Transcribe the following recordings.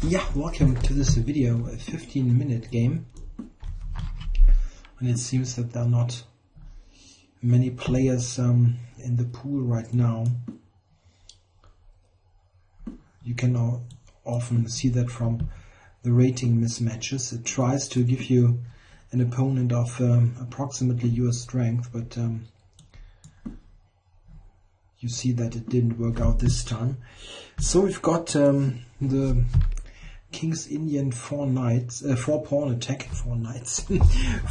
Yeah, welcome to this video, a 15-minute game. And it seems that there are not many players in the pool right now. You can often see that from the rating mismatches. It tries to give you an opponent of approximately your strength, but you see that it didn't work out this time. So we've got the King's Indian 4 knights, 4 pawn attack, 4 knights,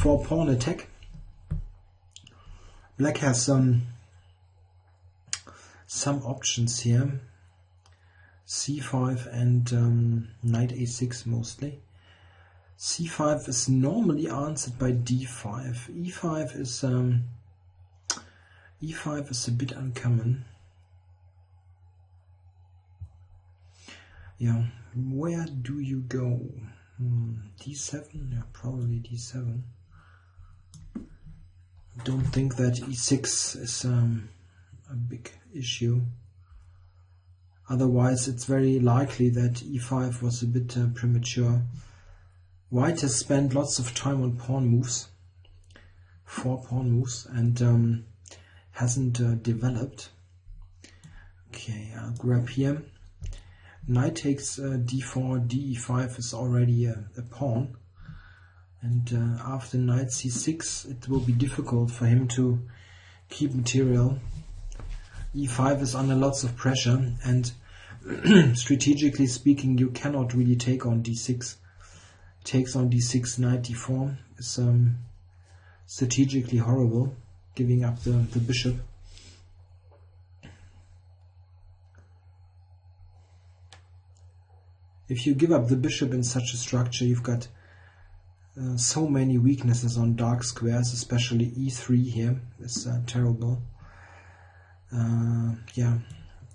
4 pawn attack. Black has some options here. C5 and knight a6 mostly. C5 is normally answered by d5. E5 is a bit uncommon. Yeah, where do you go? D7? Yeah, probably D7. Don't think that E6 is a big issue. Otherwise, it's very likely that E5 was a bit premature. White has spent lots of time on pawn moves, 4 pawn moves, and hasn't developed. Okay, I'll grab here. Knight takes d4, de5 is already a pawn, and after knight c6 it will be difficult for him to keep material. e5 is under lots of pressure, and strategically speaking you cannot really take on d6. Takes on d6, knight d4 is strategically horrible, giving up the bishop. If you give up the bishop in such a structure, you've got so many weaknesses on dark squares, especially e3 here is terrible. Yeah,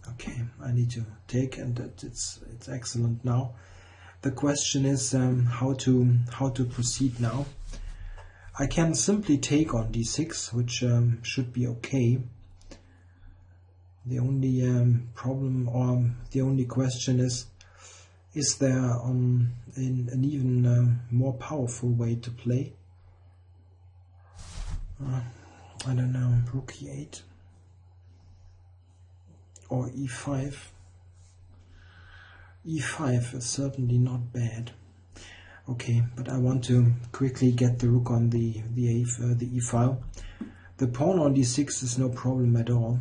okay, I need to take, and it's excellent now. The question is how to proceed now. I can simply take on d6, which should be okay. The only problem, or the only question is there an even more powerful way to play? I don't know, rook e8 or e5. e5 is certainly not bad. Okay, but I want to quickly get the rook on the e file. The pawn on d6 is no problem at all.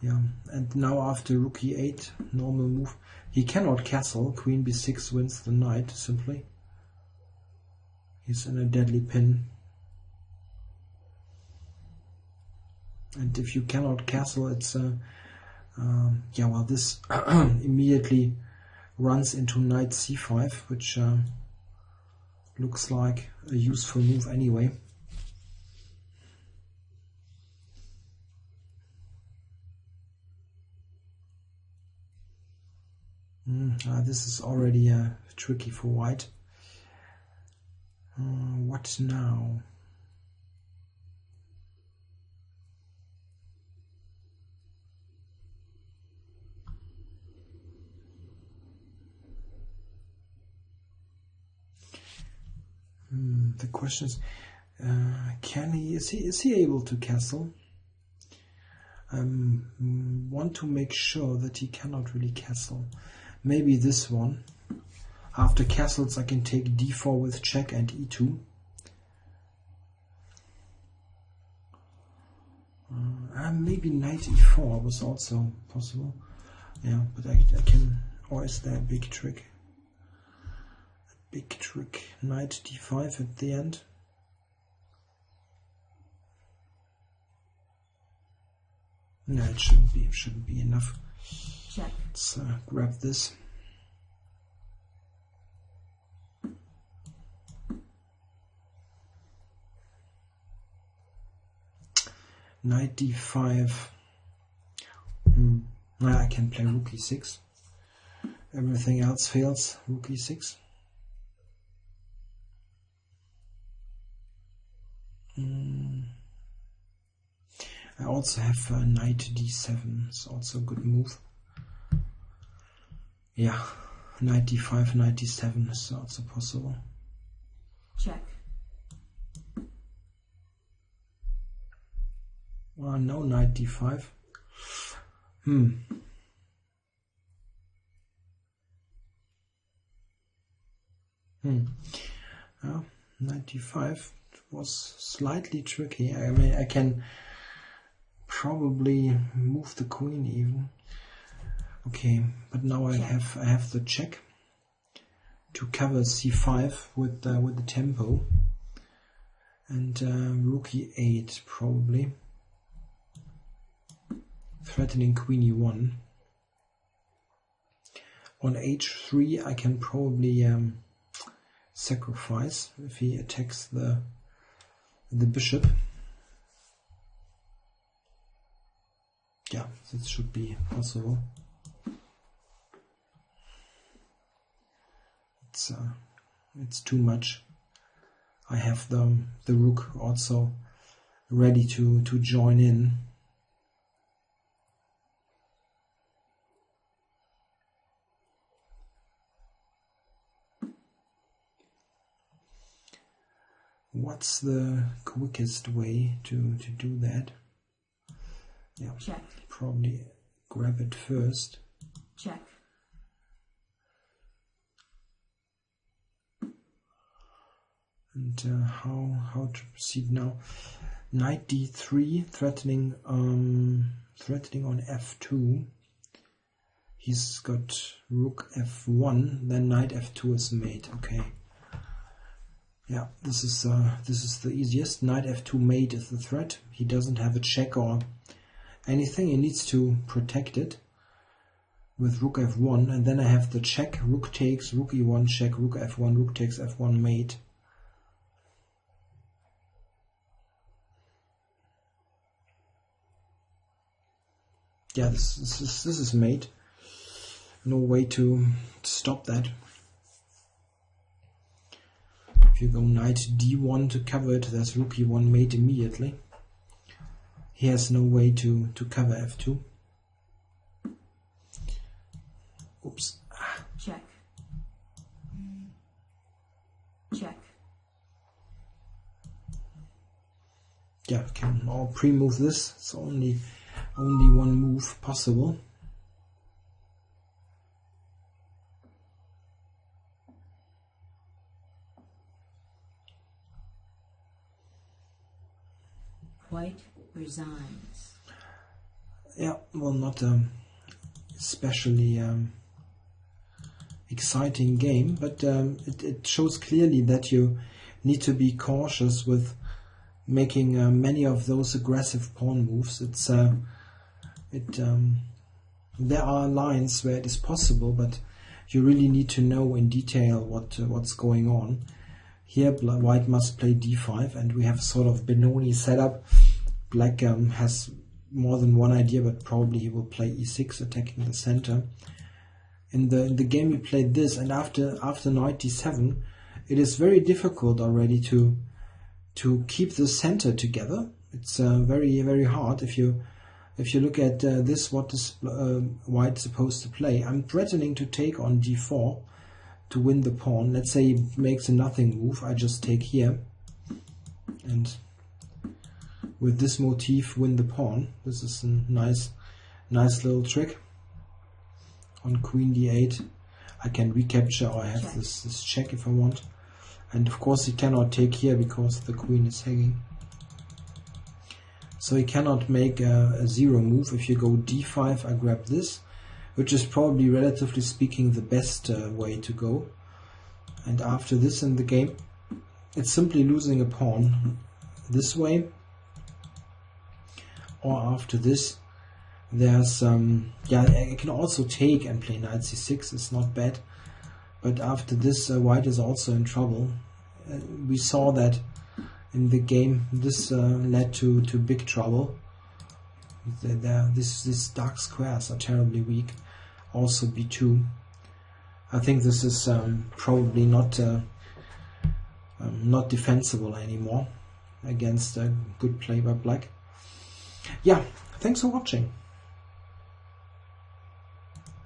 Yeah, and now after rook e8, normal move, he cannot castle. Queen b6 wins the knight simply. He's in a deadly pin. And if you cannot castle, it's yeah, well, this immediately runs into knight c5, which looks like a useful move anyway. This is already tricky for white. What now? The question is, is he able to castle? I want to make sure that he cannot really castle. Maybe this one. After castles I can take d4 with check and e2. Maybe knight e4 was also possible. Yeah, but I can, or is there a big trick? Big trick. Knight d5 at the end. No, it shouldn't be enough. Check. Let's grab this. Knight d5. I can play rook e6. Everything else fails. Rook e6. I also have knight d7, it's also a good move. Yeah, knight d5, knight d7 is also possible. Check. Well, no knight d5. Knight d5 was slightly tricky. I mean, I can probably move the queen even. Okay, but now I have the check to cover c5 with the tempo, and rook e8 probably, threatening queen e1. On h3 I can probably sacrifice if he attacks the bishop. Yeah, that should be possible. It's too much. I have the rook also ready to join in. What's the quickest way to do that? Yeah, check. Probably grab it first. Check. And how to proceed now? Knight d3, threatening on f2. He's got rook f1, then knight f2 is mate. Okay. Yeah, this is the easiest. Knight f2 mate is the threat. He doesn't have a check or anything. He needs to protect it with rook f1, and then I have the check. Rook takes, rook e1 check, rook f1, rook takes f1 mate. Yeah, this is mate. No way to stop that. If you go knight d1 to cover it, there's rook e1 mate immediately. He has no way to cover f2. Oops. Check. Check. Yeah, can all pre-move this. It's only one move possible. White resigns. Yeah, well, not especially exciting game, but it shows clearly that you need to be cautious with making many of those aggressive pawn moves. There are lines where it is possible, but you really need to know in detail what's going on. Here white must play d5, and we have sort of Benoni setup. Black has more than one idea, but probably he will play e6, attacking the center. In the game we played this, and after knight d7, it is very difficult already to keep the center together. It's very, very hard. If you look at this, what is white supposed to play? I'm threatening to take on d4 to win the pawn. Let's say he makes a nothing move. I just take here, and with this motif win the pawn. This is a nice little trick. On queen d8 I can recapture, or I have this check if I want. And of course he cannot take here because the queen is hanging. So he cannot make a zero move. If you go d5, I grab this, which is probably, relatively speaking, the best way to go. And after this in the game, it's simply losing a pawn this way. Or after this, there's I can also take and play knight c6. It's not bad. But after this, white is also in trouble. We saw that in the game. This led to big trouble. These dark squares are terribly weak. Also b2. I think this is probably not defensible anymore against a good play by black. Yeah, thanks for watching.